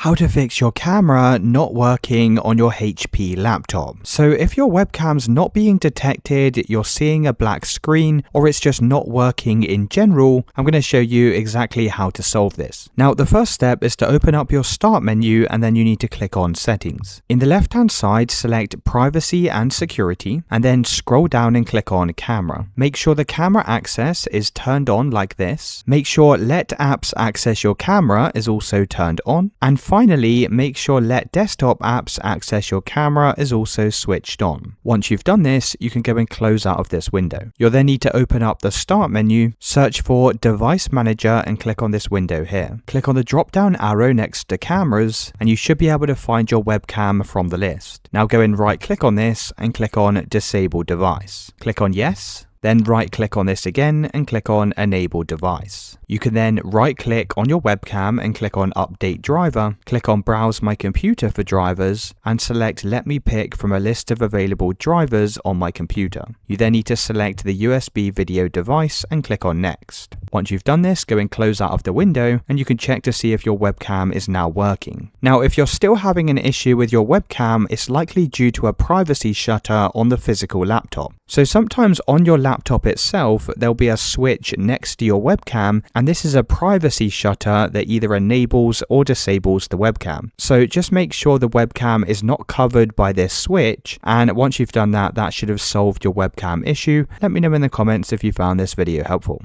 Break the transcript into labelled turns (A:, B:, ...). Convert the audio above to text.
A: How to fix your camera not working on your HP laptop. So if your webcam's not being detected, you're seeing a black screen, or it's just not working in general, I'm going to show you exactly how to solve this. Now, the first step is to open up your start menu and then you need to click on settings. In the left hand side, select privacy and security and then scroll down and click on camera. Make sure the camera access is turned on like this. Make sure let apps access your camera is also turned on. And finally, make sure let desktop apps access your camera is also switched on. Once you've done this, you can go and close out of this window. You'll then need to open up the start menu, search for device manager and click on this window here. Click on the drop down arrow next to cameras and you should be able to find your webcam from the list. Now go and right click on this and click on disable device. Click on yes. Then right click on this again and click on enable device. You can then right click on your webcam and click on update driver, click on browse my computer for drivers and select let me pick from a list of available drivers on my computer. You then need to select the USB video device and click on next. Once you've done this, go and close out of the window and you can check to see if your webcam is now working. Now, if you're still having an issue with your webcam, it's likely due to a privacy shutter on the physical laptop. So sometimes on your laptop itself, there'll be a switch next to your webcam, and this is a privacy shutter that either enables or disables the webcam. So just make sure the webcam is not covered by this switch, and once you've done that, that should have solved your webcam issue. Let me know in the comments if you found this video helpful.